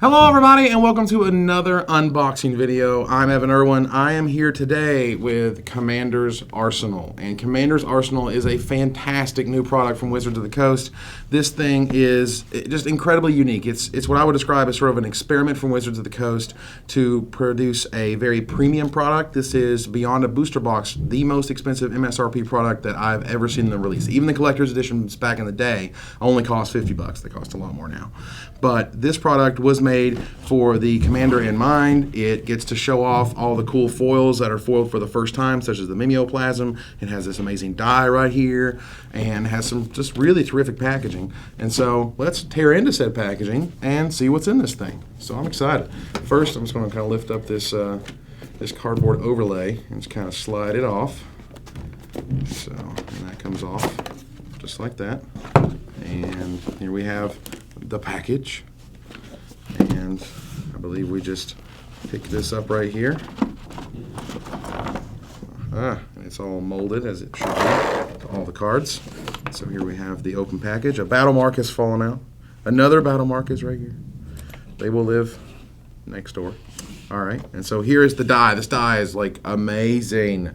Hello everybody and welcome to another unboxing video. I'm Evan Irwin. I am here today with Commander's Arsenal. And Commander's Arsenal is a fantastic new product from Wizards of the Coast. This thing is just incredibly unique. It's what I would describe as sort of an experiment from Wizards of the Coast to produce a very premium product. This is, beyond a booster box, the most expensive MSRP product that I've ever seen in the release. Even the collector's editions back in the day only cost $50. They cost a lot more now. But this product was made for the Commander in mind. It gets to show off all the cool foils that are foiled for the first time, such as the Mimeoplasm. It has this amazing die right here and has some just really terrific packaging. And so let's tear into said packaging and see what's in this thing. So I'm excited. First, I'm just going to kind of lift up this this cardboard overlay and just kind of slide it off. So, and that comes off just like that. And here we have the package, and I believe we just pick this up right here. It's all molded as it should be to all the cards. So here we have the open package. A battle mark has fallen out. Another battle mark is right here. They will live next door. All right, and so here is the die. This die is like amazing.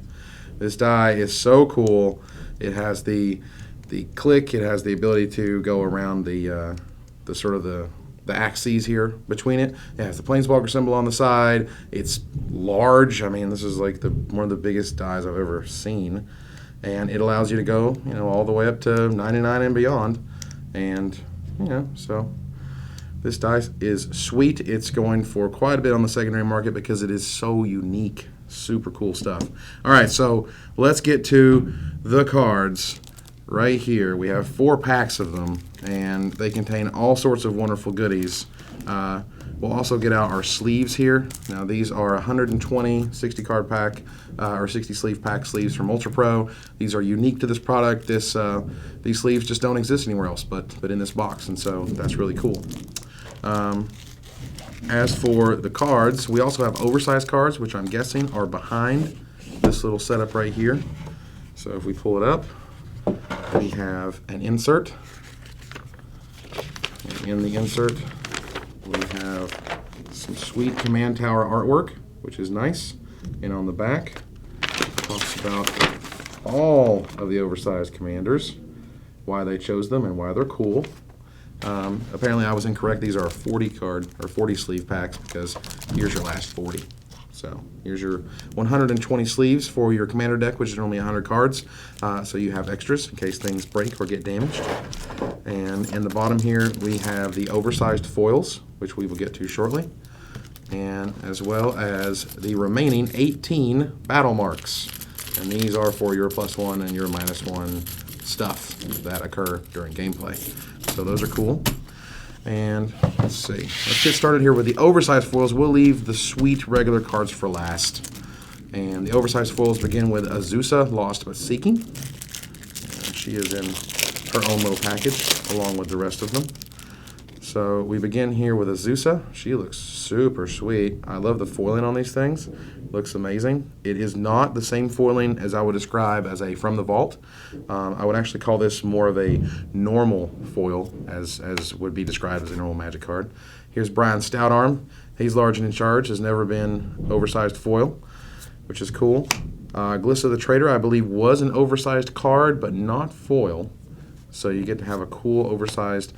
This die is so cool. It has the click. It has the ability to go around the axes here between it. It has the Planeswalker symbol on the side. It's large. I mean, this is like one of the biggest dies I've ever seen. And it allows you to go, all the way up to 99 and beyond. And, so this die is sweet. It's going for quite a bit on the secondary market because it is so unique. Super cool stuff. All right, so let's get to the cards. Right here, we have 4 packs of them, and they contain all sorts of wonderful goodies. We'll also get out our sleeves here. Now, these are 120 60 card pack or 60 sleeve pack sleeves from Ultra Pro. These are unique to this product. These sleeves just don't exist anywhere else but in this box, and so that's really cool. As for the cards, we also have oversized cards, which I'm guessing are behind this little setup right here. So if we pull it up, we have an insert, and in the insert we have some sweet Command Tower artwork, which is nice, and on the back it talks about all of the oversized commanders, why they chose them and why they're cool. Apparently I was incorrect. These are 40 card or 40 sleeve packs because here's your last 40. So here's your 120 sleeves for your Commander deck, which is only 100 cards. So you have extras in case things break or get damaged. And in the bottom here, we have the oversized foils, which we will get to shortly. And as well as the remaining 18 battle marks. And these are for your +1 and your -1 stuff that occur during gameplay. So those are cool. And let's see. Let's get started here with the oversized foils. We'll leave the sweet regular cards for last. And the oversized foils begin with Azusa, Lost But Seeking. And she is in her own little package along with the rest of them. So we begin here with Azusa. She looks super sweet. I love the foiling on these things. Looks amazing. It is not the same foiling as I would describe as a From the Vault. I would actually call this more of a normal foil, as would be described as a normal Magic card. Here's Brian Stoutarm. He's large and in charge. Has never been oversized foil, which is cool. Glissa the Trader, I believe, was an oversized card, but not foil. So you get to have a cool oversized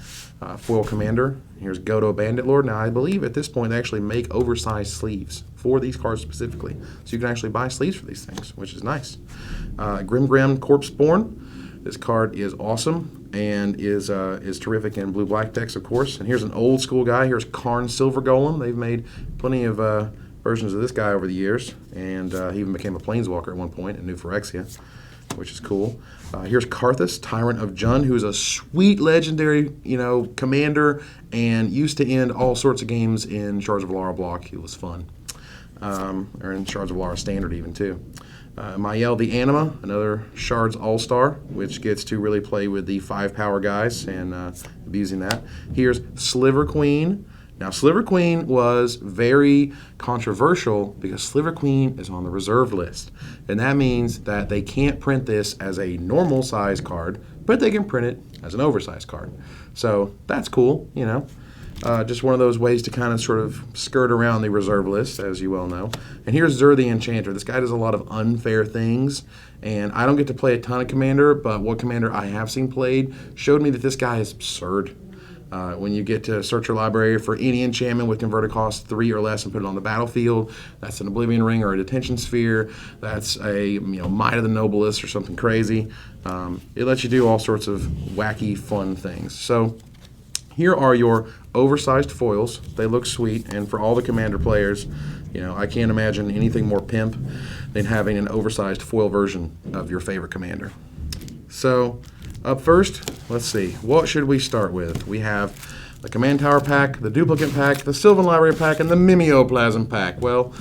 foil commander. Here's Godo Bandit Lord. Now I believe at this point they actually make oversized sleeves for these cards specifically. So you can actually buy sleeves for these things, which is nice. Grim Corpseborn. This card is awesome and is terrific in blue-black decks, of course. And here's an old school guy. Here's Karn Silver Golem. They've made plenty of versions of this guy over the years. And he even became a Planeswalker at one point in New Phyrexia, which is cool. Here's Karthus, Tyrant of Jund, who is a sweet legendary, commander and used to end all sorts of games in Shards of Alara block. It was fun. Or in Shards of Alara standard even, too. Mael the Anima, another Shards All-Star, which gets to really play with the 5-power guys and abusing that. Here's Sliver Queen. Now, Sliver Queen was very controversial because Sliver Queen is on the reserve list. And that means that they can't print this as a normal size card, but they can print it as an oversized card. So that's cool, Just one of those ways to kind of sort of skirt around the reserve list, as you well know. And here's Zur the Enchanter. This guy does a lot of unfair things, and I don't get to play a ton of Commander, but what Commander I have seen played showed me that this guy is absurd. When you get to search your library for any enchantment with converted cost 3 or less and put it on the battlefield, that's an Oblivion Ring or a Detention Sphere, that's a Might of the Noblest or something crazy. It lets you do all sorts of wacky, fun things. So here are your oversized foils. They look sweet, and for all the Commander players, I can't imagine anything more pimp than having an oversized foil version of your favorite Commander. So up first, let's see, what should we start with? We have the Command Tower pack, the Duplicate pack, the Sylvan Library pack, and the Mimeoplasm pack. Well,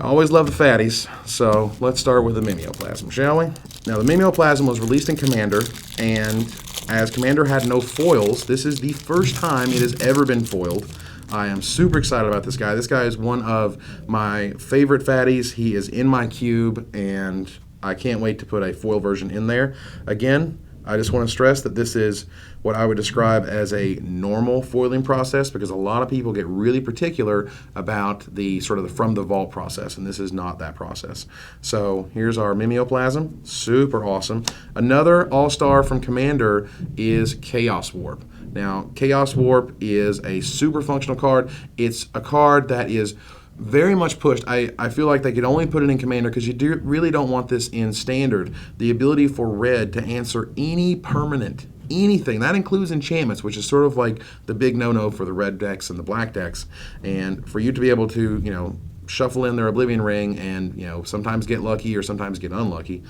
I always love the fatties, so let's start with the Mimeoplasm, shall we? Now, the Mimeoplasm was released in Commander, and as Commander had no foils, this is the first time it has ever been foiled. I am super excited about this guy. This guy is one of my favorite fatties. He is in my cube, and I can't wait to put a foil version in there. Again, I just want to stress that this is what I would describe as a normal foiling process, because a lot of people get really particular about the sort of the from the vault process, and this is not that process. So here's our Mimeoplasm, super awesome. Another all-star from Commander is Chaos Warp. Now, Chaos Warp is a super functional card. It's a card that is very much pushed. I feel like they could only put it in Commander because you really don't want this in Standard. The ability for red to answer any permanent, anything. That includes enchantments, which is sort of like the big no-no for the red decks and the black decks. And for you to be able to, shuffle in their Oblivion Ring and, sometimes get lucky or sometimes get unlucky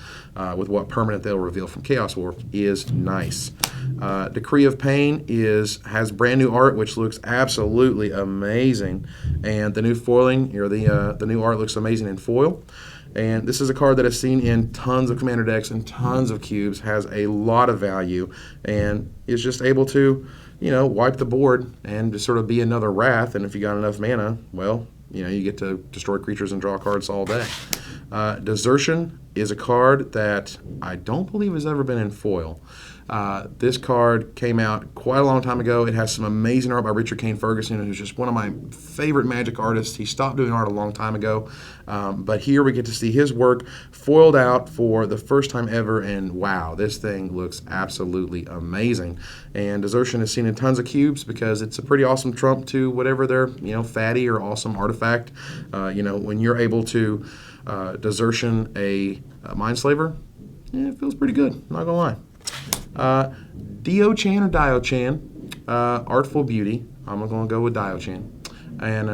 with what permanent they'll reveal from Chaos Warp is nice. Decree of Pain has brand new art, which looks absolutely amazing. And the new foiling, the new art looks amazing in foil. And this is a card that I've seen in tons of Commander decks and tons of cubes, has a lot of value, and is just able to, wipe the board and just sort of be another Wrath. And if you got enough mana, well, you get to destroy creatures and draw cards all day. Desertion is a card that I don't believe has ever been in foil. This card came out quite a long time ago. It has some amazing art by Richard Kane Ferguson, who's just one of my favorite Magic artists. He stopped doing art a long time ago, but here we get to see his work foiled out for the first time ever, and wow, this thing looks absolutely amazing. And Desertion is seen in tons of cubes because it's a pretty awesome trump to whatever their fatty or awesome artifact. When you're able to Desertion a Mindslaver, it feels pretty good, I'm not gonna lie. Dio-chan or Dio-chan, Artful Beauty. I'm going to go with Dio-chan. And,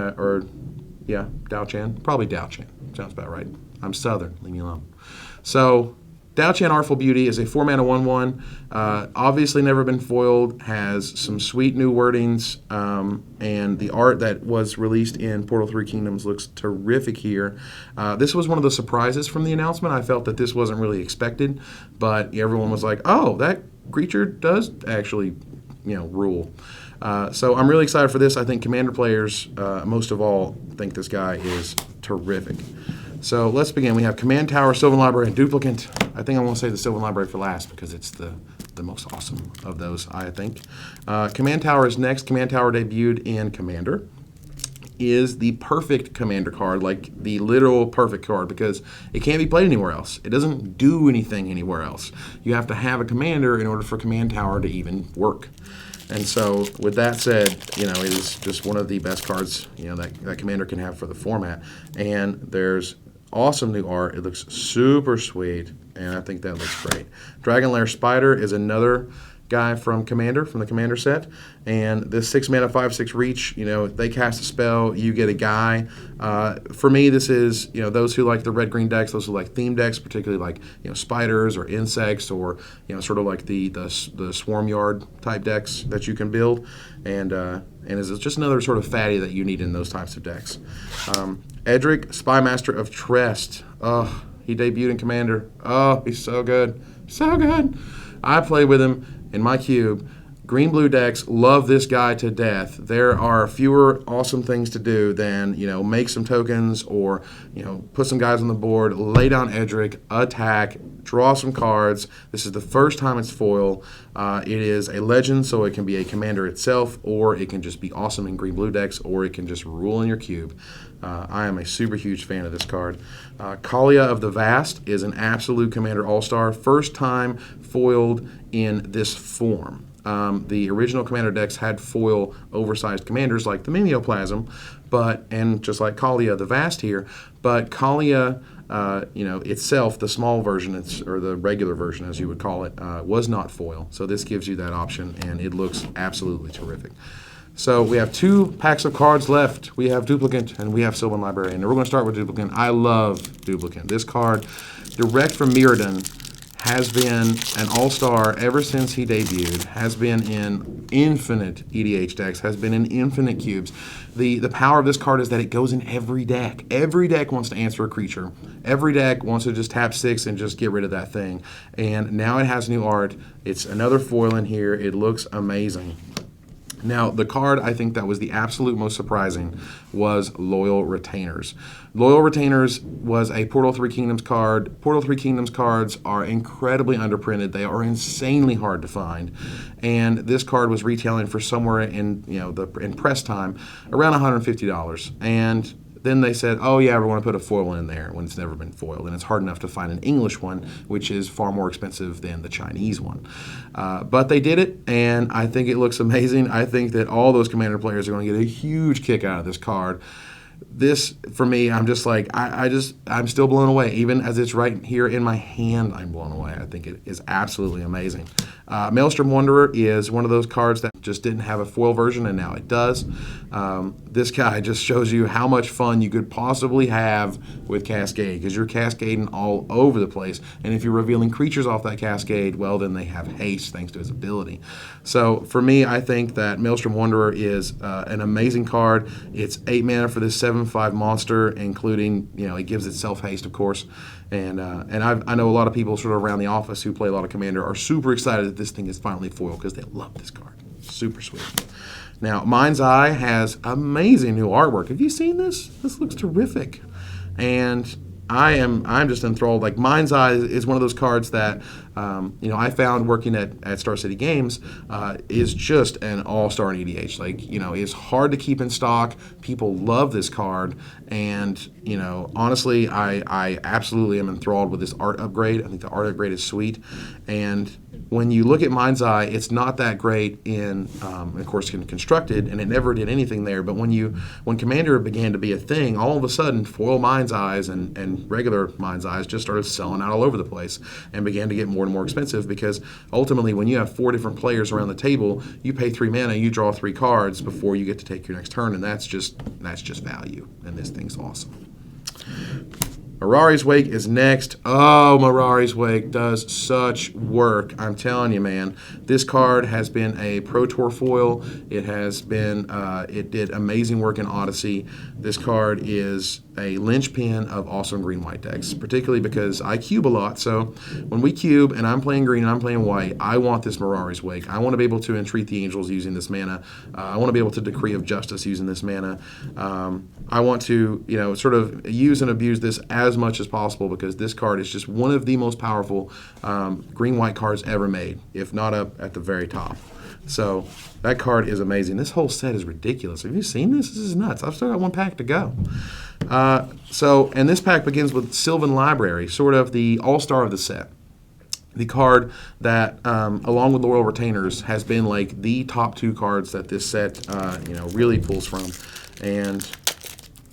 Dao-chan. Probably Dao-chan. Sounds about right. I'm Southern. Leave me alone. So, Dao-chan Artful Beauty is a 4-mana 1/1. Obviously never been foiled. Has some sweet new wordings. And the art that was released in Portal 3 Kingdoms looks terrific here. This was one of the surprises from the announcement. I felt that this wasn't really expected. But everyone was like, oh, that creature does actually, rule. So I'm really excited for this. I think Commander players, most of all, think this guy is terrific. So let's begin. We have Command Tower, Sylvan Library, and Duplicate. I think I want to say the Sylvan Library for last because it's the most awesome of those, I think. Command Tower is next. Command Tower debuted in Commander. Is the perfect Commander card, like the literal perfect card, because it can't be played anywhere else. It doesn't do anything anywhere else. You have to have a Commander in order for Command Tower to even work. And so, with that said, it is just one of the best cards, that Commander can have for the format. And there's awesome new art. It looks super sweet, and I think that looks great. Dragonlair Spider is another guy from the Commander set, and this 6-mana 5/6 reach, they cast a spell, you get a guy. For me, this is, those who like the red-green decks, those who like theme decks, particularly like, spiders or insects or, sort of like the swarm yard type decks that you can build, and is just another sort of fatty that you need in those types of decks. Edric, Spymaster of Trest. Oh, he debuted in Commander. Oh, he's so good. So good. I played with him in my cube. Green-blue decks love this guy to death. There are fewer awesome things to do than, make some tokens or, put some guys on the board, lay down Edric, attack, draw some cards. This is the first time it's foil. It is a legend, so it can be a commander itself, or it can just be awesome in green-blue decks, or it can just rule in your cube. I am a super huge fan of this card. Kaalia of the Vast is an absolute commander all-star. First time foiled in this form. The original commander decks had foil oversized commanders like the Mimeoplasm, and just like Kaalia the Vast here, but Kaalia itself, the small version, or the regular version as you would call it, was not foil. So this gives you that option, and it looks absolutely terrific. So we have 2 packs of cards left. We have Duplicant and we have Sylvan Library. And we're going to start with Duplicant. I love Duplicant. This card, direct from Mirrodin, has been an all-star ever since he debuted, has been in infinite EDH decks, has been in infinite cubes. The power of this card is that it goes in every deck. Every deck wants to answer a creature. Every deck wants to just tap 6 and just get rid of that thing. And now it has new art. It's another foil in here. It looks amazing. Now, the card I think that was the absolute most surprising was Loyal Retainers. Loyal Retainers was a Portal 3 Kingdoms card. Portal 3 Kingdoms cards are incredibly underprinted. They are insanely hard to find. And this card was retailing for somewhere in, in press time around $150. And then they said, oh yeah, we want to put a foil in there when it's never been foiled. And it's hard enough to find an English one, which is far more expensive than the Chinese one. But they did it, and I think it looks amazing. I think that all those Commander players are going to get a huge kick out of this card. This, for me, I'm just like, I'm still blown away. Even as it's right here in my hand, I'm blown away. I think it is absolutely amazing. Maelstrom Wanderer is one of those cards that just didn't have a foil version, and now it does. This guy just shows you how much fun you could possibly have with Cascade, because you're cascading all over the place. And if you're revealing creatures off that Cascade, well, then they have haste thanks to his ability. So for me, I think that Maelstrom Wanderer is an amazing card. It's 8 mana for this 7/5 monster, including, it gives itself haste, of course. And I know a lot of people sort of around the office who play a lot of Commander are super excited that this thing is finally foil because they love this card. Super sweet. Now, Mind's Eye has amazing new artwork. Have you seen this? This looks terrific. And I'm just enthralled. Like, Mind's Eye is one of those cards that I found working at Star City Games is just an all-star in EDH. Like, it's hard to keep in stock. People love this card, and honestly, I absolutely am enthralled with this art upgrade. I think the art upgrade is sweet, and when you look at Mind's Eye, it's not that great in, of course, constructed, and it never did anything there. But when Commander began to be a thing, all of a sudden, foil Mind's Eyes and regular Mind's Eyes just started selling out all over the place and began to get more and more expensive, because ultimately, when you have 4 different players around the table, you pay 3 mana, you draw 3 cards before you get to take your next turn, and that's just value. And this thing's awesome. Mirari's Wake is next. Oh, Mirari's Wake does such work. I'm telling you, man. This card has been a Pro Tour foil. It has been, it did amazing work in Odyssey. This card is a linchpin of awesome green-white decks, particularly because I cube a lot. So when we cube and I'm playing green and I'm playing white, I want this Mirari's Wake. I want to be able to entreat the angels using this mana. I want to be able to Decree of Justice using this mana. I want to, sort of use and abuse this as much as possible, because this card is just one of the most powerful green-white cards ever made, if not up at the very top. So that card is amazing. This whole set is ridiculous. Have you seen this? This is nuts. I've still got 1 pack to go. And this pack begins with Sylvan Library, sort of the all-star of the set. The card that, along with Loyal Retainers, has been like the top 2 cards that this set, really pulls from. And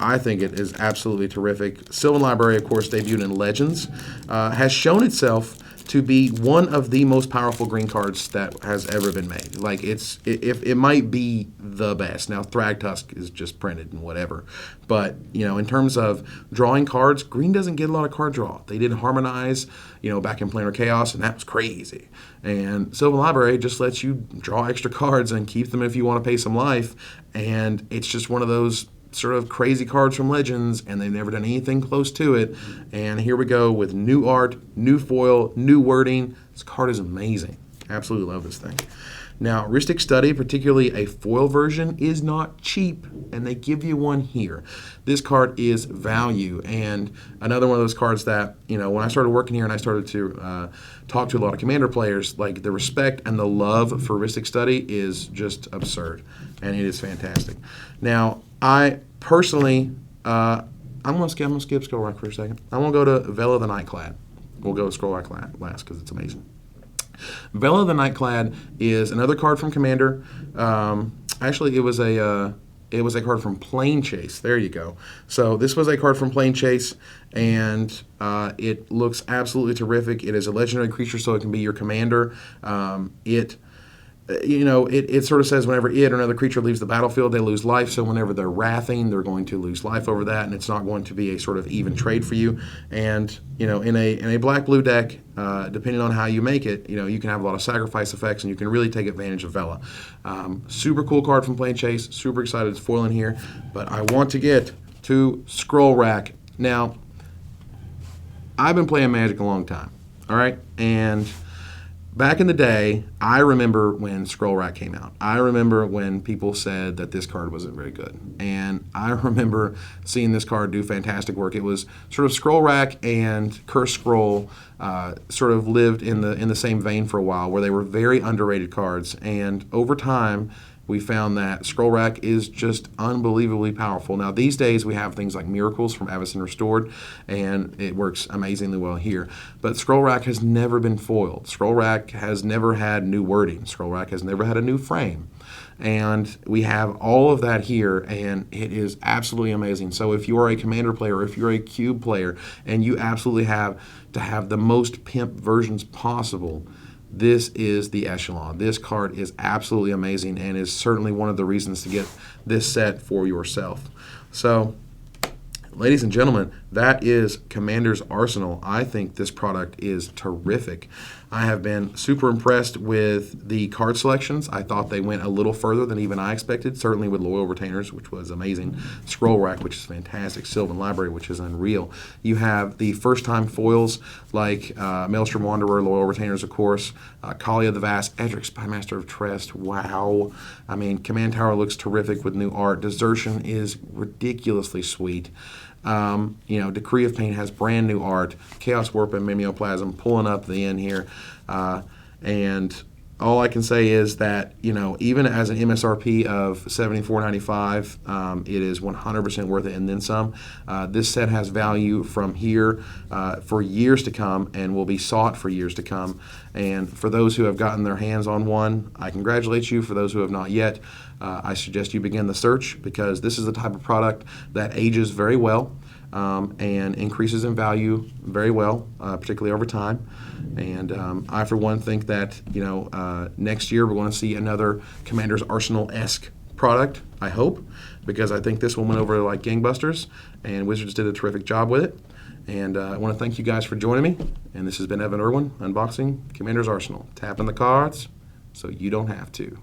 I think it is absolutely terrific. Sylvan Library, of course, debuted in Legends, has shown itself to be one of the most powerful green cards that has ever been made. Like, it might be the best. Now, Thragtusk is just printed and whatever. But, in terms of drawing cards, green doesn't get a lot of card draw. They did Harmonize, back in Planar Chaos, and that was crazy. And Sylvan Library just lets you draw extra cards and keep them if you want to pay some life. And it's just one of those sort of crazy cards from Legends, and they've never done anything close to it. And here we go with new art, new foil, new wording. This card is amazing. Absolutely love this thing. Now, Rhystic Study, particularly a foil version, is not cheap, and they give you one here. This card is value, and another one of those cards that, when I started working here and I started to talk to a lot of Commander players, like the respect and the love for Rhystic Study is just absurd, and it is fantastic. Now, I personally, I'm going to skip Scroll Rack for a second. I'm going to go to Vela the Nightclad. We'll go Scroll Rack last because it's amazing. Vela the Nightclad is another card from Commander. Actually, it was a card from Planechase. There you go. So this was a card from Planechase, and it looks absolutely terrific. It is a legendary creature, so it can be your commander. It sort of says whenever it or another creature leaves the battlefield, they lose life. So whenever they're wrathing, they're going to lose life over that, and it's not going to be a sort of even trade for you. And in a black-blue deck, depending on how you make it, you can have a lot of sacrifice effects, and you can really take advantage of Vela. Super cool card from Planechase. Super excited it's foiling here, but I want to get to Scroll Rack. Now, I've been playing Magic a long time, all right, and back in the day, I remember when Scroll Rack came out. I remember when people said that this card wasn't very good. And I remember seeing this card do fantastic work. It was sort of Scroll Rack and Curse Scroll sort of lived in the same vein for a while, where they were very underrated cards. And over time, we found that Scroll Rack is just unbelievably powerful. Now, these days, we have things like Miracles from Avacyn Restored, and it works amazingly well here. But Scroll Rack has never been foiled. Scroll Rack has never had new wording. Scroll Rack has never had a new frame. And we have all of that here, and it is absolutely amazing. So if you are a Commander player, if you're a Cube player, and you absolutely have to have the most pimp versions possible, this is the echelon. This card is absolutely amazing and is certainly one of the reasons to get this set for yourself. So, ladies and gentlemen, that is Commander's Arsenal. I think this product is terrific. I have been super impressed with the card selections. I thought they went a little further than even I expected, certainly with Loyal Retainers, which was amazing. Scroll Rack, which is fantastic. Sylvan Library, which is unreal. You have the first-time foils like Maelstrom Wanderer, Loyal Retainers, of course, Kaalia the Vast, Edric, Spymaster of Trest. Wow. I mean, Command Tower looks terrific with new art. Desertion is ridiculously sweet. Decree of Pain has brand new art. Chaos Warp and Mimeoplasm pulling up the end here. And all I can say is that, even as an MSRP of $74.95, it is 100% worth it and then some. This set has value from here for years to come and will be sought for years to come. And for those who have gotten their hands on one, I congratulate you. For those who have not yet, I suggest you begin the search, because this is the type of product that ages very well and increases in value very well, particularly over time. And I, for one, think that next year we're going to see another Commander's Arsenal-esque product, I hope, because I think this one went over like gangbusters, and Wizards did a terrific job with it. And I want to thank you guys for joining me. And this has been Evan Irwin unboxing Commander's Arsenal. Tapping the cards so you don't have to.